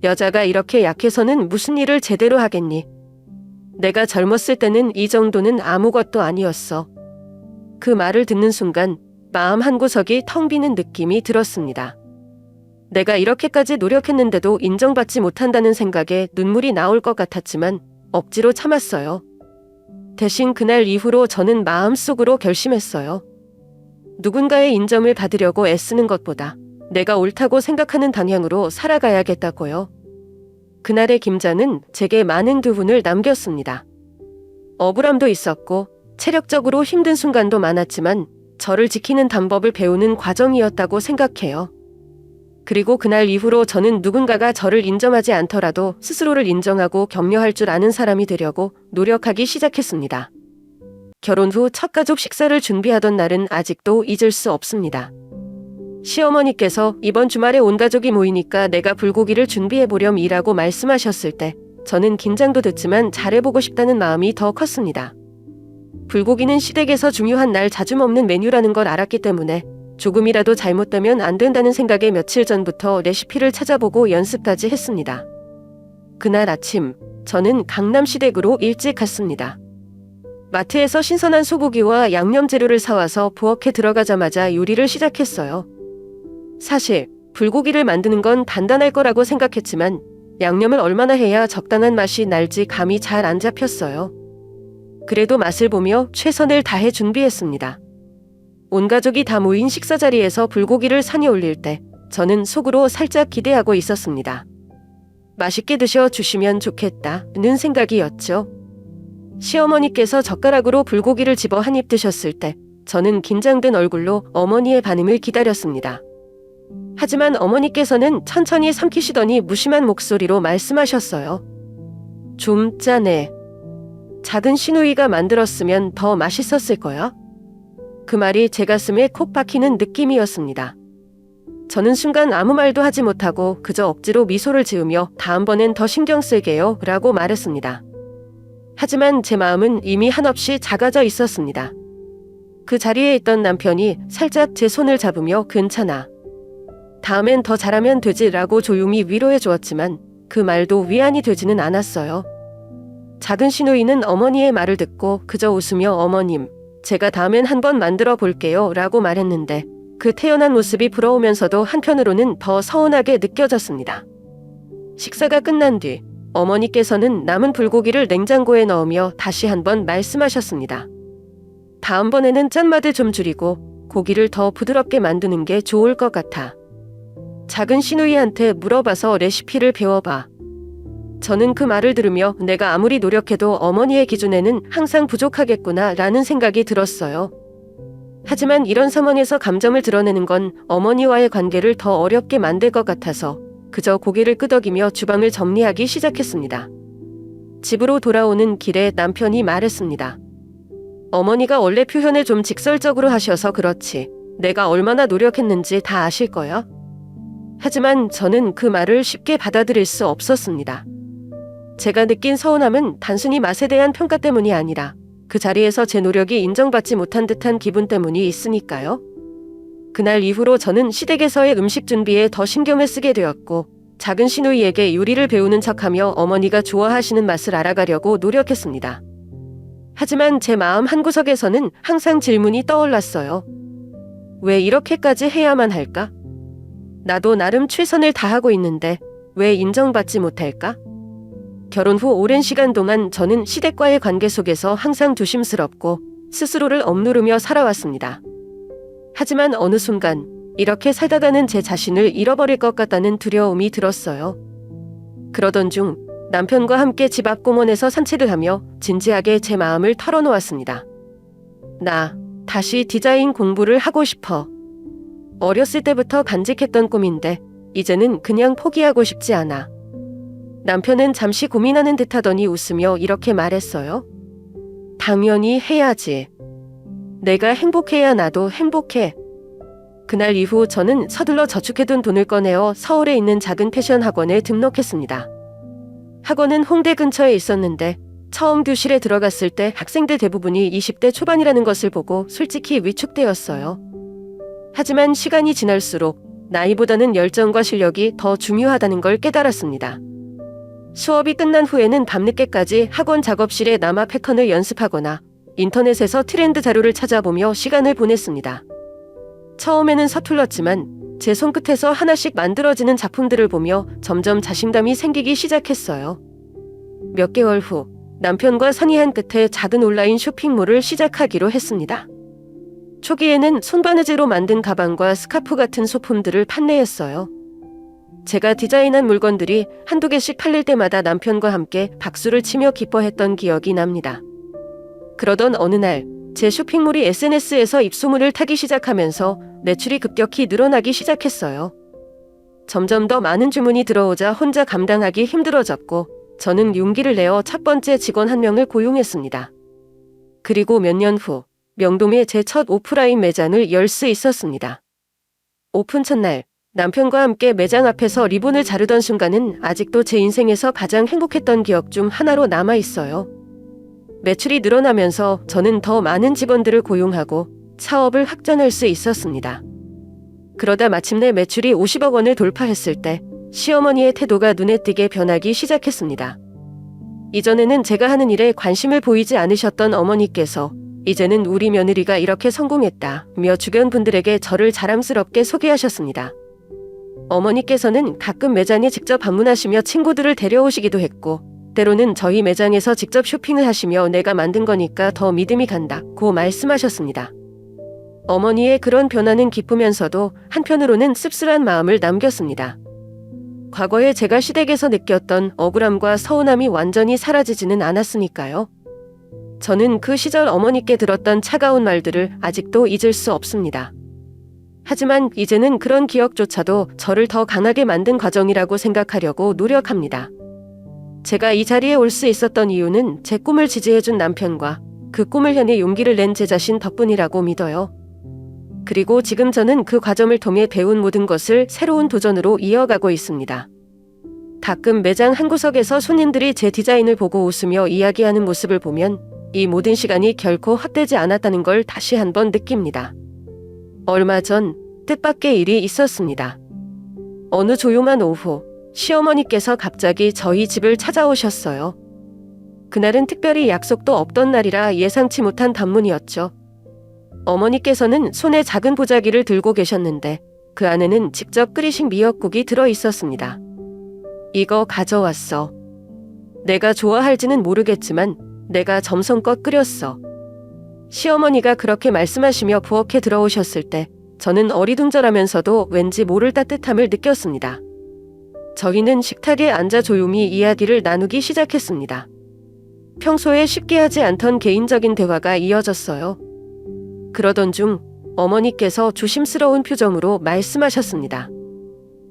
여자가 이렇게 약해서는 무슨 일을 제대로 하겠니? 내가 젊었을 때는 이 정도는 아무것도 아니었어. 그 말을 듣는 순간 마음 한구석이 텅 비는 느낌이 들었습니다. 내가 이렇게까지 노력했는데도 인정받지 못한다는 생각에 눈물이 나올 것 같았지만 억지로 참았어요. 대신 그날 이후로 저는 마음속으로 결심했어요. 누군가의 인정을 받으려고 애쓰는 것보다 내가 옳다고 생각하는 방향으로 살아가야겠다고요. 그날의 김자는 제게 많은 교훈을 남겼습니다. 억울함도 있었고 체력적으로 힘든 순간도 많았지만 저를 지키는 방법을 배우는 과정이었다고 생각해요. 그리고 그날 이후로 저는 누군가가 저를 인정하지 않더라도 스스로를 인정하고 격려할 줄 아는 사람이 되려고 노력하기 시작했습니다. 결혼 후 첫 가족 식사를 준비하던 날은 아직도 잊을 수 없습니다. 시어머니께서 이번 주말에 온 가족이 모이니까 내가 불고기를 준비해보렴이라고 말씀하셨을 때 저는 긴장도 됐지만 잘해보고 싶다는 마음이 더 컸습니다. 불고기는 시댁에서 중요한 날 자주 먹는 메뉴라는 걸 알았기 때문에 조금이라도 잘못되면 안 된다는 생각에 며칠 전부터 레시피를 찾아보고 연습까지 했습니다. 그날 아침 저는 강남시댁으로 일찍 갔습니다. 마트에서 신선한 소고기와 양념 재료를 사와서 부엌에 들어가자마자 요리를 시작했어요. 사실 불고기를 만드는 건 간단할 거라고 생각했지만 양념을 얼마나 해야 적당한 맛이 날지 감이 잘 안 잡혔어요. 그래도 맛을 보며 최선을 다해 준비했습니다. 온 가족이 다 모인 식사 자리에서 불고기를 산이 올릴 때 저는 속으로 살짝 기대하고 있었습니다. 맛있게 드셔주시면 좋겠다는 생각이었죠. 시어머니께서 젓가락으로 불고기를 집어 한 입 드셨을 때 저는 긴장된 얼굴로 어머니의 반응을 기다렸습니다. 하지만 어머니께서는 천천히 삼키시더니 무심한 목소리로 말씀하셨어요. 좀 짜네. 작은 시누이가 만들었으면 더 맛있었을 거야. 그 말이 제 가슴에 콕 박히는 느낌이었습니다. 저는 순간 아무 말도 하지 못하고 그저 억지로 미소를 지으며 다음번엔 더 신경 쓸게요 라고 말했습니다. 하지만 제 마음은 이미 한없이 작아져 있었습니다. 그 자리에 있던 남편이 살짝 제 손을 잡으며 괜찮아. 다음엔 더 잘하면 되지 라고 조용히 위로해 주었지만 그 말도 위안이 되지는 않았어요. 작은 시누이는 어머니의 말을 듣고 그저 웃으며 어머님, 제가 다음엔 한번 만들어 볼게요 라고 말했는데 그 태연한 모습이 부러우면서도 한편으로는 더 서운하게 느껴졌습니다. 식사가 끝난 뒤 어머니께서는 남은 불고기를 냉장고에 넣으며 다시 한번 말씀하셨습니다. 다음번에는 짠맛을 좀 줄이고 고기를 더 부드럽게 만드는 게 좋을 것 같아. 작은 시누이한테 물어봐서 레시피를 배워봐. 저는 그 말을 들으며 내가 아무리 노력해도 어머니의 기준에는 항상 부족하겠구나 라는 생각이 들었어요. 하지만 이런 상황에서 감정을 드러내는 건 어머니와의 관계를 더 어렵게 만들 것 같아서 그저 고개를 끄덕이며 주방을 정리하기 시작했습니다. 집으로 돌아오는 길에 남편이 말했습니다. 어머니가 원래 표현을 좀 직설적으로 하셔서 그렇지. 내가 얼마나 노력했는지 다 아실 거야. 하지만 저는 그 말을 쉽게 받아들일 수 없었습니다. 제가 느낀 서운함은 단순히 맛에 대한 평가 때문이 아니라 그 자리에서 제 노력이 인정받지 못한 듯한 기분 때문이 있으니까요. 그날 이후로 저는 시댁에서의 음식 준비에 더 신경을 쓰게 되었고 작은 시누이에게 요리를 배우는 척하며 어머니가 좋아하시는 맛을 알아가려고 노력했습니다. 하지만 제 마음 한구석에서는 항상 질문이 떠올랐어요. 왜 이렇게까지 해야만 할까? 나도 나름 최선을 다하고 있는데 왜 인정받지 못할까? 결혼 후 오랜 시간 동안 저는 시댁과의 관계 속에서 항상 조심스럽고 스스로를 억누르며 살아왔습니다. 하지만 어느 순간 이렇게 살다가는 제 자신을 잃어버릴 것 같다는 두려움이 들었어요. 그러던 중 남편과 함께 집 앞 공원에서 산책을 하며 진지하게 제 마음을 털어놓았습니다. 나 다시 디자인 공부를 하고 싶어. 어렸을 때부터 간직했던 꿈인데 이제는 그냥 포기하고 싶지 않아. 남편은 잠시 고민하는 듯하더니 웃으며 이렇게 말했어요. 당연히 해야지. 내가 행복해야 나도 행복해. 그날 이후 저는 서둘러 저축해둔 돈을 꺼내어 서울에 있는 작은 패션 학원에 등록했습니다. 학원은 홍대 근처에 있었는데 처음 교실에 들어갔을 때 학생들 대부분이 20대 초반이라는 것을 보고 솔직히 위축되었어요. 하지만 시간이 지날수록 나이보다는 열정과 실력이 더 중요하다는 걸 깨달았습니다. 수업이 끝난 후에는 밤늦게까지 학원 작업실에 남아 패턴을 연습하거나 인터넷에서 트렌드 자료를 찾아보며 시간을 보냈습니다. 처음에는 서툴렀지만 제 손끝에서 하나씩 만들어지는 작품들을 보며 점점 자신감이 생기기 시작했어요. 몇 개월 후 남편과 상의한 끝에 작은 온라인 쇼핑몰을 시작하기로 했습니다. 초기에는 손바느질로 만든 가방과 스카프 같은 소품들을 판매했어요. 제가 디자인한 물건들이 한두 개씩 팔릴 때마다 남편과 함께 박수를 치며 기뻐했던 기억이 납니다. 그러던 어느 날 제 쇼핑몰이 SNS에서 입소문을 타기 시작하면서 매출이 급격히 늘어나기 시작했어요. 점점 더 많은 주문이 들어오자 혼자 감당하기 힘들어졌고 저는 용기를 내어 첫 번째 직원 한 명을 고용했습니다. 그리고 몇 년 후 명동에 제 첫 오프라인 매장을 열 수 있었습니다. 오픈 첫날 남편과 함께 매장 앞에서 리본을 자르던 순간은 아직도 제 인생에서 가장 행복했던 기억 중 하나로 남아 있어요. 매출이 늘어나면서 저는 더 많은 직원들을 고용하고 사업을 확장할 수 있었습니다. 그러다 마침내 매출이 50억 원을 돌파했을 때 시어머니의 태도가 눈에 띄게 변하기 시작했습니다. 이전에는 제가 하는 일에 관심을 보이지 않으셨던 어머니께서 이제는 우리 며느리가 이렇게 성공했다며 주변 분들에게 저를 자랑스럽게 소개하셨습니다. 어머니께서는 가끔 매장에 직접 방문하시며 친구들을 데려오시기도 했고 때로는 저희 매장에서 직접 쇼핑을 하시며 내가 만든 거니까 더 믿음이 간다고 말씀하셨습니다. 어머니의 그런 변화는 기쁘면서도 한편으로는 씁쓸한 마음을 남겼습니다. 과거에 제가 시댁에서 느꼈던 억울함과 서운함이 완전히 사라지지는 않았으니까요. 저는 그 시절 어머니께 들었던 차가운 말들을 아직도 잊을 수 없습니다. 하지만 이제는 그런 기억조차도 저를 더 강하게 만든 과정이라고 생각하려고 노력합니다. 제가 이 자리에 올 수 있었던 이유는 제 꿈을 지지해준 남편과 그 꿈을 향해 용기를 낸 제 자신 덕분이라고 믿어요. 그리고 지금 저는 그 과정을 통해 배운 모든 것을 새로운 도전으로 이어가고 있습니다. 가끔 매장 한 구석에서 손님들이 제 디자인을 보고 웃으며 이야기하는 모습을 보면 이 모든 시간이 결코 헛되지 않았다는 걸 다시 한번 느낍니다. 얼마 전 뜻밖의 일이 있었습니다. 어느 조용한 오후 시어머니께서 갑자기 저희 집을 찾아오셨어요. 그날은 특별히 약속도 없던 날이라 예상치 못한 방문이었죠. 어머니께서는 손에 작은 보자기를 들고 계셨는데 그 안에는 직접 끓이신 미역국이 들어 있었습니다. 이거 가져왔어. 내가 좋아할지는 모르겠지만 내가 정성껏 끓였어. 시어머니가 그렇게 말씀하시며 부엌에 들어오셨을 때 저는 어리둥절하면서도 왠지 모를 따뜻함을 느꼈습니다. 저희는 식탁에 앉아 조용히 이야기를 나누기 시작했습니다. 평소에 쉽게 하지 않던 개인적인 대화가 이어졌어요. 그러던 중 어머니께서 조심스러운 표정으로 말씀하셨습니다.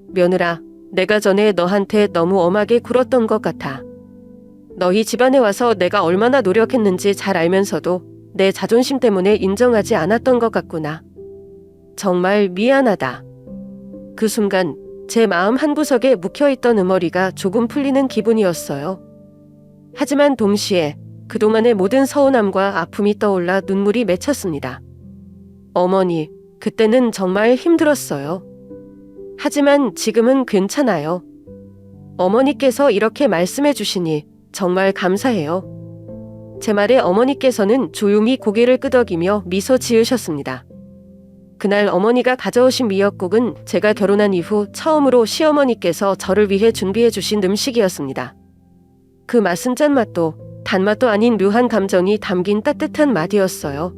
며느라, 내가 전에 너한테 너무 엄하게 굴었던 것 같아. 너희 집안에 와서 내가 얼마나 노력했는지 잘 알면서도 내 자존심 때문에 인정하지 않았던 것 같구나. 정말 미안하다. 그 순간 제 마음 한구석에 묵혀있던 응어리가 조금 풀리는 기분이었어요. 하지만 동시에 그동안의 모든 서운함과 아픔이 떠올라 눈물이 맺혔습니다. 어머니, 그때는 정말 힘들었어요. 하지만 지금은 괜찮아요. 어머니께서 이렇게 말씀해 주시니 정말 감사해요. 제 말에 어머니께서는 조용히 고개를 끄덕이며 미소 지으셨습니다. 그날 어머니가 가져오신 미역국은 제가 결혼한 이후 처음으로 시어머니께서 저를 위해 준비해 주신 음식이었습니다. 그 맛은 짠맛도 단맛도 아닌 묘한 감정이 담긴 따뜻한 맛이었어요.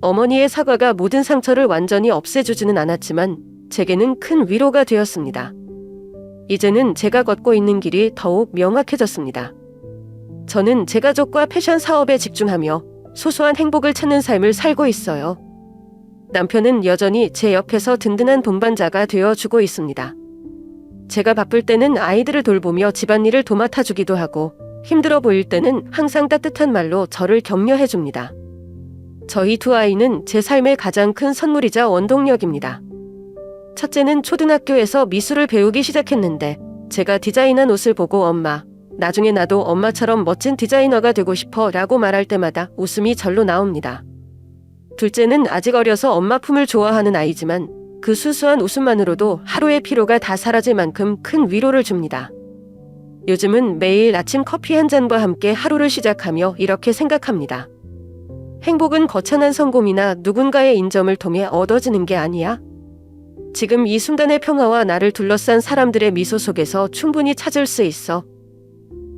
어머니의 사과가 모든 상처를 완전히 없애주지는 않았지만 제게는 큰 위로가 되었습니다. 이제는 제가 걷고 있는 길이 더욱 명확해졌습니다. 저는 제 가족과 패션 사업에 집중하며 소소한 행복을 찾는 삶을 살고 있어요. 남편은 여전히 제 옆에서 든든한 동반자가 되어주고 있습니다. 제가 바쁠 때는 아이들을 돌보며 집안일을 도맡아주기도 하고 힘들어 보일 때는 항상 따뜻한 말로 저를 격려해줍니다. 저희 두 아이는 제 삶의 가장 큰 선물이자 원동력입니다. 첫째는 초등학교에서 미술을 배우기 시작했는데 제가 디자인한 옷을 보고 엄마, 나중에 나도 엄마처럼 멋진 디자이너가 되고 싶어 라고 말할 때마다 웃음이 절로 나옵니다. 둘째는 아직 어려서 엄마 품을 좋아하는 아이지만 그 수수한 웃음만으로도 하루의 피로가 다 사라질 만큼 큰 위로를 줍니다. 요즘은 매일 아침 커피 한 잔과 함께 하루를 시작하며 이렇게 생각합니다. 행복은 거창한 성공이나 누군가의 인정을 통해 얻어지는 게 아니야. 지금 이 순간의 평화와 나를 둘러싼 사람들의 미소 속에서 충분히 찾을 수 있어.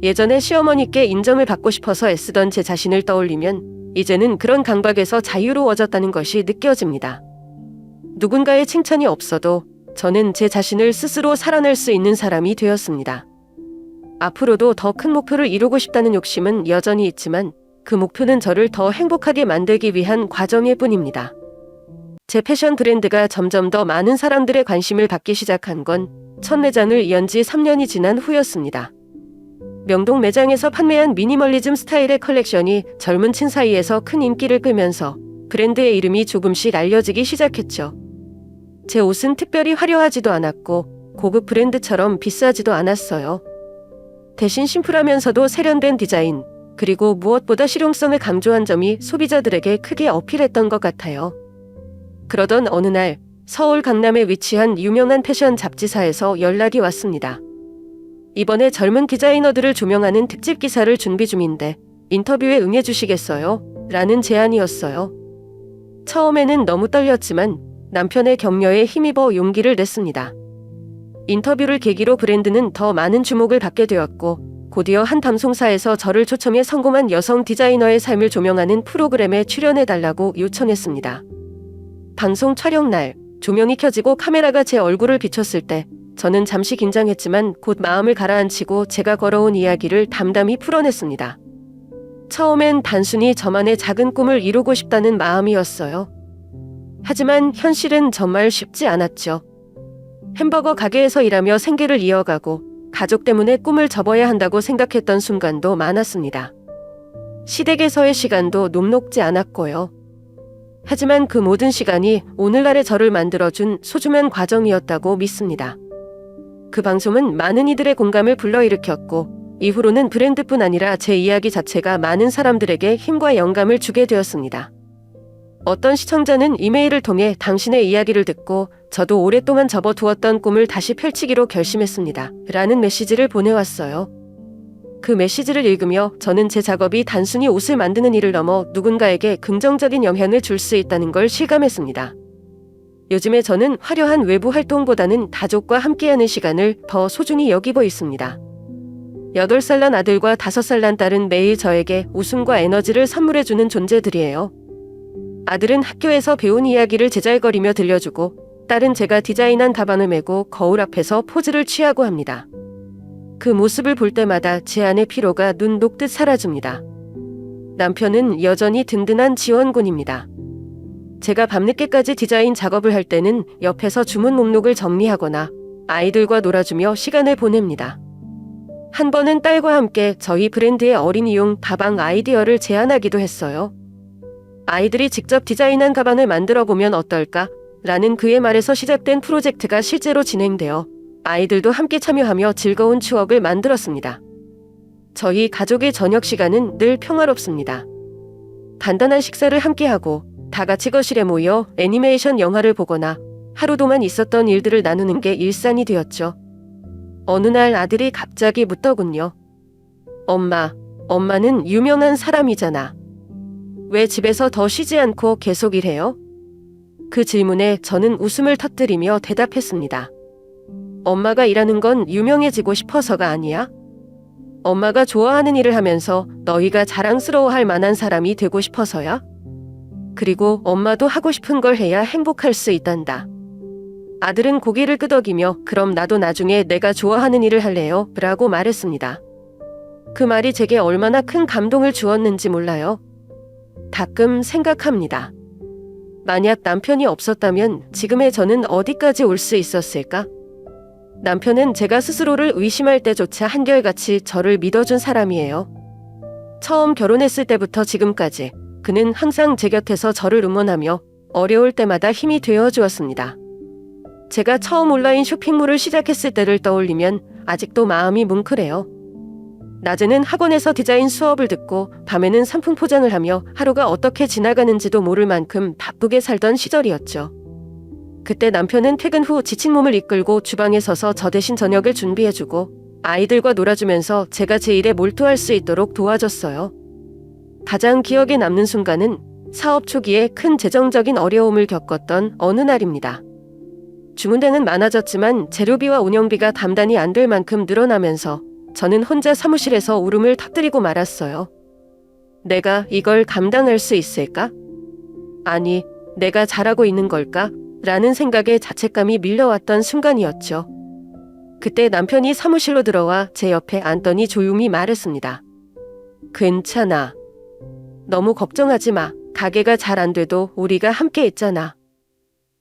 예전에 시어머니께 인정을 받고 싶어서 애쓰던 제 자신을 떠올리면 이제는 그런 강박에서 자유로워졌다는 것이 느껴집니다. 누군가의 칭찬이 없어도 저는 제 자신을 스스로 살아낼 수 있는 사람이 되었습니다. 앞으로도 더 큰 목표를 이루고 싶다는 욕심은 여전히 있지만 그 목표는 저를 더 행복하게 만들기 위한 과정일 뿐입니다. 제 패션 브랜드가 점점 더 많은 사람들의 관심을 받기 시작한 건 첫 매장을 연 지 3년이 지난 후였습니다. 명동 매장에서 판매한 미니멀리즘 스타일의 컬렉션이 젊은 층 사이에서 큰 인기를 끌면서 브랜드의 이름이 조금씩 알려지기 시작했죠. 제 옷은 특별히 화려하지도 않았고 고급 브랜드처럼 비싸지도 않았어요. 대신 심플하면서도 세련된 디자인, 그리고 무엇보다 실용성을 강조한 점이 소비자들에게 크게 어필했던 것 같아요. 그러던 어느 날 서울 강남에 위치한 유명한 패션 잡지사에서 연락이 왔습니다. 이번에 젊은 디자이너들을 조명하는 특집 기사를 준비 중인데 인터뷰에 응해주시겠어요? 라는 제안이었어요. 처음에는 너무 떨렸지만 남편의 격려에 힘입어 용기를 냈습니다. 인터뷰를 계기로 브랜드는 더 많은 주목을 받게 되었고 곧이어 한 방송사에서 저를 초청해 성공한 여성 디자이너의 삶을 조명하는 프로그램에 출연해달라고 요청했습니다. 방송 촬영 날 조명이 켜지고 카메라가 제 얼굴을 비췄을 때 저는 잠시 긴장했지만 곧 마음을 가라앉히고 제가 걸어온 이야기를 담담히 풀어냈습니다. 처음엔 단순히 저만의 작은 꿈을 이루고 싶다는 마음이었어요. 하지만 현실은 정말 쉽지 않았죠. 햄버거 가게에서 일하며 생계를 이어가고 가족 때문에 꿈을 접어야 한다고 생각했던 순간도 많았습니다. 시댁에서의 시간도 녹록지 않았고요. 하지만 그 모든 시간이 오늘날의 저를 만들어준 소중한 과정이었다고 믿습니다. 그 방송은 많은 이들의 공감을 불러일으켰고 이후로는 브랜드뿐 아니라 제 이야기 자체가 많은 사람들에게 힘과 영감을 주게 되었습니다. 어떤 시청자는 이메일을 통해 당신의 이야기를 듣고 저도 오랫동안 접어두었던 꿈을 다시 펼치기로 결심했습니다. 라는 메시지를 보내왔어요. 그 메시지를 읽으며 저는 제 작업이 단순히 옷을 만드는 일을 넘어 누군가에게 긍정적인 영향을 줄 수 있다는 걸 실감했습니다. 요즘에 저는 화려한 외부 활동보다는 가족과 함께하는 시간을 더 소중히 여기고 있습니다. 8살 난 아들과 5살 난 딸은 매일 저에게 웃음과 에너지를 선물해주는 존재들이에요. 아들은 학교에서 배운 이야기를 제잘거리며 들려주고 딸은 제가 디자인한 가방을 메고 거울 앞에서 포즈를 취하고 합니다. 그 모습을 볼 때마다 제 안의 피로가 눈 녹듯 사라집니다. 남편은 여전히 든든한 지원군입니다. 제가 밤늦게까지 디자인 작업을 할 때는 옆에서 주문 목록을 정리하거나 아이들과 놀아주며 시간을 보냅니다. 한 번은 딸과 함께 저희 브랜드의 어린이용 가방 아이디어를 제안하기도 했어요. 아이들이 직접 디자인한 가방을 만들어 보면 어떨까? 라는 그의 말에서 시작된 프로젝트가 실제로 진행되어 아이들도 함께 참여하며 즐거운 추억을 만들었습니다. 저희 가족의 저녁 시간은 늘 평화롭습니다. 간단한 식사를 함께하고 다 같이 거실에 모여 애니메이션 영화를 보거나 하루 동안 있었던 일들을 나누는 게 일상이 되었죠. 어느 날 아들이 갑자기 묻더군요. 엄마는 유명한 사람이잖아. 왜 집에서 더 쉬지 않고 계속 일해요? 그 질문에 저는 웃음을 터뜨리며 대답했습니다. 엄마가 일하는 건 유명해지고 싶어서가 아니야. 엄마가 좋아하는 일을 하면서 너희가 자랑스러워할 만한 사람이 되고 싶어서야. 그리고 엄마도 하고 싶은 걸 해야 행복할 수 있단다. 아들은 고개를 끄덕이며 그럼 나도 나중에 내가 좋아하는 일을 할래요? 라고 말했습니다. 그 말이 제게 얼마나 큰 감동을 주었는지 몰라요. 가끔 생각합니다. 만약 남편이 없었다면 지금의 저는 어디까지 올 수 있었을까? 남편은 제가 스스로를 의심할 때조차 한결같이 저를 믿어준 사람이에요. 처음 결혼했을 때부터 지금까지 그는 항상 제 곁에서 저를 응원하며 어려울 때마다 힘이 되어 주었습니다. 제가 처음 온라인 쇼핑몰을 시작했을 때를 떠올리면 아직도 마음이 뭉클해요. 낮에는 학원에서 디자인 수업을 듣고 밤에는 상품 포장을 하며 하루가 어떻게 지나가는지도 모를 만큼 바쁘게 살던 시절이었죠. 그때 남편은 퇴근 후 지친 몸을 이끌고 주방에 서서 저 대신 저녁을 준비해주고 아이들과 놀아주면서 제가 제 일에 몰두할 수 있도록 도와줬어요. 가장 기억에 남는 순간은 사업 초기에 큰 재정적인 어려움을 겪었던 어느 날입니다. 주문량은 많아졌지만 재료비와 운영비가 감당이 안 될 만큼 늘어나면서 저는 혼자 사무실에서 울음을 터뜨리고 말았어요. 내가 이걸 감당할 수 있을까? 아니, 내가 잘하고 있는 걸까? 라는 생각에 자책감이 밀려왔던 순간이었죠. 그때 남편이 사무실로 들어와 제 옆에 앉더니 조용히 말했습니다. 괜찮아. 너무 걱정하지 마. 가게가 잘 안 돼도 우리가 함께 있잖아.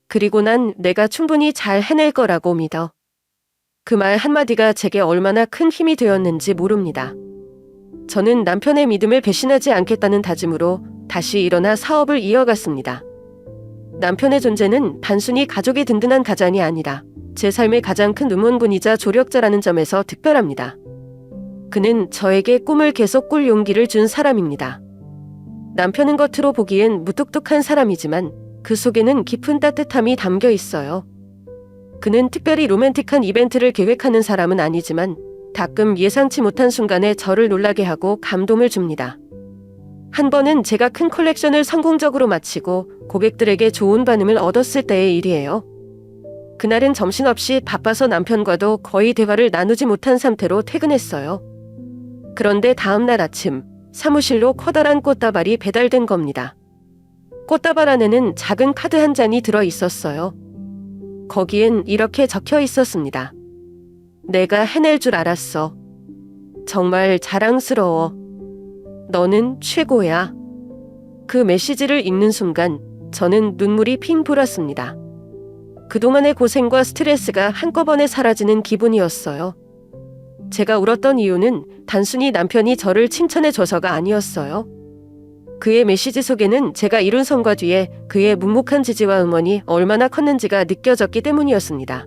그리고 난 내가 충분히 잘 해낼 거라고 믿어. 그 말 한마디가 제게 얼마나 큰 힘이 되었는지 모릅니다. 저는 남편의 믿음을 배신하지 않겠다는 다짐으로 다시 일어나 사업을 이어갔습니다. 남편의 존재는 단순히 가족이 든든한 가장이 아니라 제 삶의 가장 큰 응원군이자 조력자라는 점에서 특별합니다. 그는 저에게 꿈을 계속 꿀 용기를 준 사람입니다. 남편은 겉으로 보기엔 무뚝뚝한 사람이지만 그 속에는 깊은 따뜻함이 담겨 있어요. 그는 특별히 로맨틱한 이벤트를 계획하는 사람은 아니지만 가끔 예상치 못한 순간에 저를 놀라게 하고 감동을 줍니다. 한 번은 제가 큰 컬렉션을 성공적으로 마치고 고객들에게 좋은 반응을 얻었을 때의 일이에요. 그날은 정신없이 바빠서 남편과도 거의 대화를 나누지 못한 상태로 퇴근했어요. 그런데 다음날 아침 사무실로 커다란 꽃다발이 배달된 겁니다. 꽃다발 안에는 작은 카드 한 장이 들어 있었어요. 거기엔 이렇게 적혀 있었습니다. 내가 해낼 줄 알았어. 정말 자랑스러워. 너는 최고야. 그 메시지를 읽는 순간 저는 눈물이 핑 돌았습니다. 그동안의 고생과 스트레스가 한꺼번에 사라지는 기분이었어요. 제가 울었던 이유는 단순히 남편이 저를 칭찬해줘서가 아니었어요. 그의 메시지 속에는 제가 이룬 성과 뒤에 그의 묵묵한 지지와 응원이 얼마나 컸는지가 느껴졌기 때문이었습니다.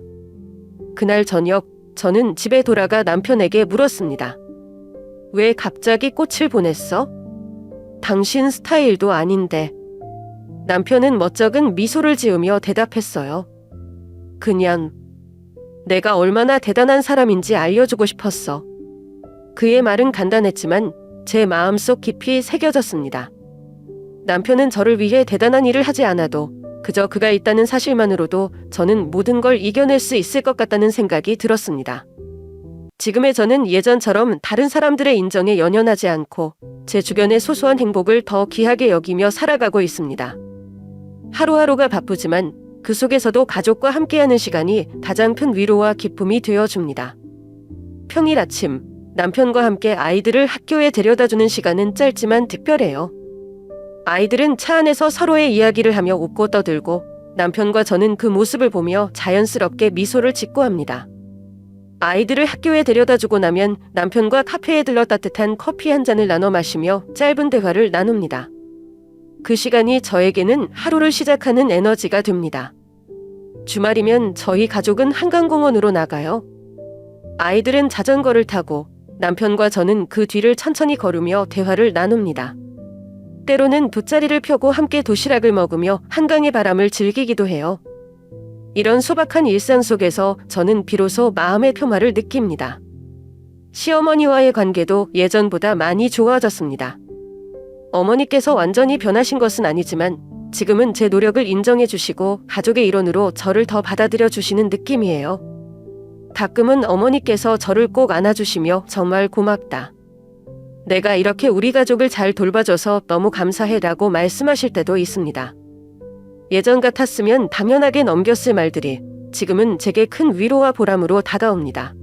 그날 저녁 저는 집에 돌아가 남편에게 물었습니다. 왜 갑자기 꽃을 보냈어? 당신 스타일도 아닌데. 남편은 멋쩍은 미소를 지으며 대답했어요. 그냥 내가 얼마나 대단한 사람인지 알려주고 싶었어. 그의 말은 간단했지만 제 마음속 깊이 새겨졌습니다. 남편은 저를 위해 대단한 일을 하지 않아도 그저 그가 있다는 사실만으로도 저는 모든 걸 이겨낼 수 있을 것 같다는 생각이 들었습니다. 지금의 저는 예전처럼 다른 사람들의 인정에 연연하지 않고 제 주변의 소소한 행복을 더 귀하게 여기며 살아가고 있습니다. 하루하루가 바쁘지만 그 속에서도 가족과 함께하는 시간이 가장 큰 위로와 기쁨이 되어줍니다. 평일 아침 남편과 함께 아이들을 학교에 데려다주는 시간은 짧지만 특별해요. 아이들은 차 안에서 서로의 이야기를 하며 웃고 떠들고 남편과 저는 그 모습을 보며 자연스럽게 미소를 짓고 합니다. 아이들을 학교에 데려다주고 나면 남편과 카페에 들러 따뜻한 커피 한 잔을 나눠 마시며 짧은 대화를 나눕니다. 그 시간이 저에게는 하루를 시작하는 에너지가 됩니다. 주말이면 저희 가족은 한강공원으로 나가요. 아이들은 자전거를 타고 남편과 저는 그 뒤를 천천히 걸으며 대화를 나눕니다. 때로는 돗자리를 펴고 함께 도시락을 먹으며 한강의 바람을 즐기기도 해요. 이런 소박한 일상 속에서 저는 비로소 마음의 평화를 느낍니다. 시어머니와의 관계도 예전보다 많이 좋아졌습니다. 어머니께서 완전히 변하신 것은 아니지만 지금은 제 노력을 인정해 주시고 가족의 일원으로 저를 더 받아들여 주시는 느낌이에요. 가끔은 어머니께서 저를 꼭 안아주시며 정말 고맙다. 내가 이렇게 우리 가족을 잘 돌봐줘서 너무 감사해라고 말씀하실 때도 있습니다. 예전 같았으면 당연하게 넘겼을 말들이 지금은 제게 큰 위로와 보람으로 다가옵니다.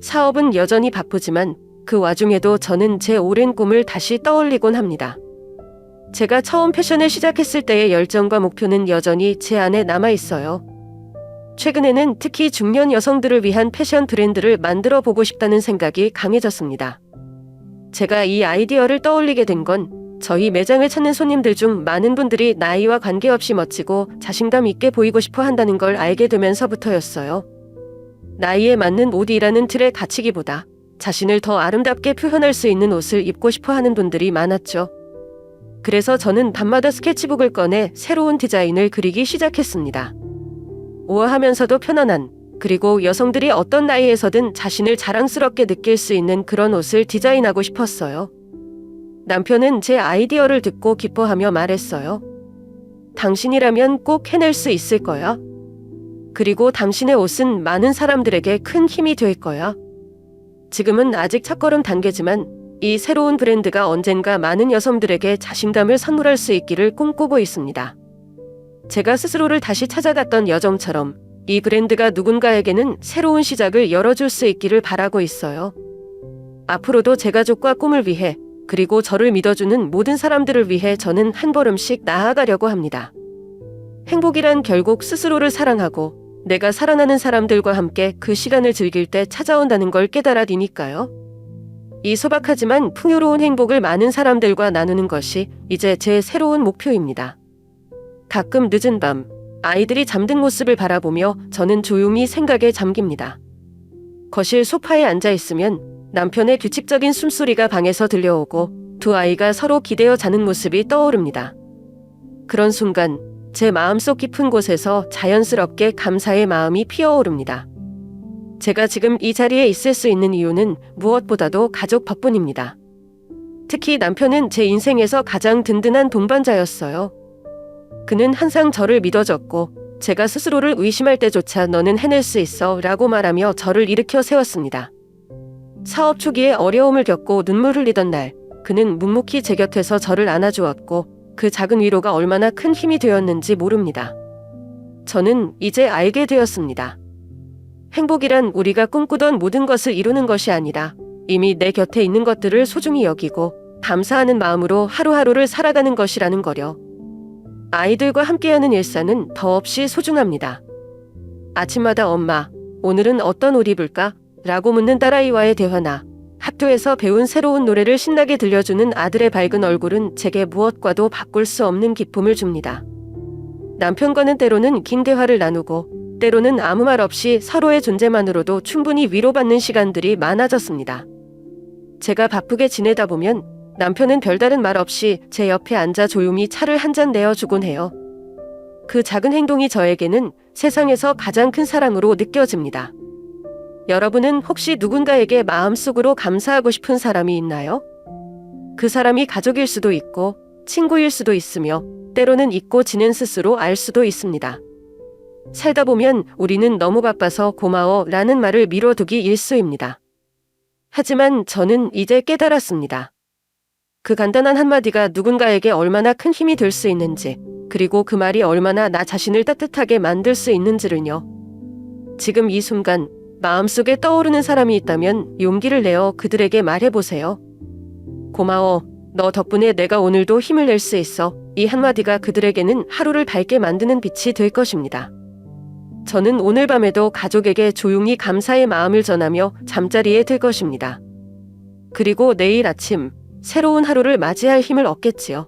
사업은 여전히 바쁘지만 그 와중에도 저는 제 오랜 꿈을 다시 떠올리곤 합니다. 제가 처음 패션을 시작했을 때의 열정과 목표는 여전히 제 안에 남아 있어요. 최근에는 특히 중년 여성들을 위한 패션 브랜드를 만들어 보고 싶다는 생각이 강해졌습니다. 제가 이 아이디어를 떠올리게 된 건 저희 매장을 찾는 손님들 중 많은 분들이 나이와 관계없이 멋지고 자신감 있게 보이고 싶어 한다는 걸 알게 되면서부터였어요. 나이에 맞는 옷이라는 틀에 갇히기보다 자신을 더 아름답게 표현할 수 있는 옷을 입고 싶어 하는 분들이 많았죠. 그래서 저는 밤마다 스케치북을 꺼내 새로운 디자인을 그리기 시작했습니다. 우아하면서도 편안한, 그리고 여성들이 어떤 나이에서든 자신을 자랑스럽게 느낄 수 있는 그런 옷을 디자인하고 싶었어요. 남편은 제 아이디어를 듣고 기뻐하며 말했어요. 당신이라면 꼭 해낼 수 있을 거야. 그리고 당신의 옷은 많은 사람들에게 큰 힘이 될 거야. 지금은 아직 첫걸음 단계지만 이 새로운 브랜드가 언젠가 많은 여성들에게 자신감을 선물할 수 있기를 꿈꾸고 있습니다. 제가 스스로를 다시 찾아갔던 여정처럼 이 브랜드가 누군가에게는 새로운 시작을 열어줄 수 있기를 바라고 있어요. 앞으로도 제 가족과 꿈을 위해, 그리고 저를 믿어주는 모든 사람들을 위해 저는 한 걸음씩 나아가려고 합니다. 행복이란 결국 스스로를 사랑하고 내가 사랑하는 사람들과 함께 그 시간을 즐길 때 찾아온다는 걸 깨달아니까요. 이 소박하지만 풍요로운 행복을 많은 사람들과 나누는 것이 이제 제 새로운 목표입니다. 가끔 늦은 밤, 아이들이 잠든 모습을 바라보며 저는 조용히 생각에 잠깁니다. 거실 소파에 앉아 있으면 남편의 규칙적인 숨소리가 방에서 들려오고 두 아이가 서로 기대어 자는 모습이 떠오릅니다. 그런 순간 제 마음속 깊은 곳에서 자연스럽게 감사의 마음이 피어오릅니다. 제가 지금 이 자리에 있을 수 있는 이유는 무엇보다도 가족 덕분입니다. 특히 남편은 제 인생에서 가장 든든한 동반자였어요. 그는 항상 저를 믿어줬고 제가 스스로를 의심할 때조차 너는 해낼 수 있어 라고 말하며 저를 일으켜 세웠습니다. 사업 초기에 어려움을 겪고 눈물 흘리던 날, 그는 묵묵히 제 곁에서 저를 안아주었고 그 작은 위로가 얼마나 큰 힘이 되었는지 모릅니다. 저는 이제 알게 되었습니다. 행복이란 우리가 꿈꾸던 모든 것을 이루는 것이 아니라 이미 내 곁에 있는 것들을 소중히 여기고 감사하는 마음으로 하루하루를 살아가는 것이라는 거려. 아이들과 함께하는 일상은 더없이 소중합니다. 아침마다 엄마, 오늘은 어떤 옷 입을까? 라고 묻는 딸아이와의 대화나 학교에서 배운 새로운 노래를 신나게 들려주는 아들의 밝은 얼굴은 제게 무엇과도 바꿀 수 없는 기쁨을 줍니다. 남편과는 때로는 긴 대화를 나누고 때로는 아무 말 없이 서로의 존재만으로도 충분히 위로받는 시간들이 많아졌습니다. 제가 바쁘게 지내다 보면 남편은 별다른 말 없이 제 옆에 앉아 조용히 차를 한 잔 내어주곤 해요. 그 작은 행동이 저에게는 세상에서 가장 큰 사랑으로 느껴집니다. 여러분은 혹시 누군가에게 마음속으로 감사하고 싶은 사람이 있나요? 그 사람이 가족일 수도 있고 친구일 수도 있으며 때로는 잊고 지낸 스스로 알 수도 있습니다. 살다 보면 우리는 너무 바빠서 고마워 라는 말을 미뤄두기 일쑤입니다. 하지만 저는 이제 깨달았습니다. 그 간단한 한마디가 누군가에게 얼마나 큰 힘이 될 수 있는지, 그리고 그 말이 얼마나 나 자신을 따뜻하게 만들 수 있는지를요. 지금 이 순간 마음속에 떠오르는 사람이 있다면 용기를 내어 그들에게 말해보세요. 고마워. 너 덕분에 내가 오늘도 힘을 낼 수 있어. 이 한마디가 그들에게는 하루를 밝게 만드는 빛이 될 것입니다. 저는 오늘 밤에도 가족에게 조용히 감사의 마음을 전하며 잠자리에 들 것입니다. 그리고 내일 아침 새로운 하루를 맞이할 힘을 얻겠지요.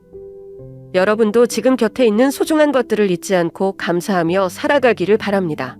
여러분도 지금 곁에 있는 소중한 것들을 잊지 않고 감사하며 살아가기를 바랍니다.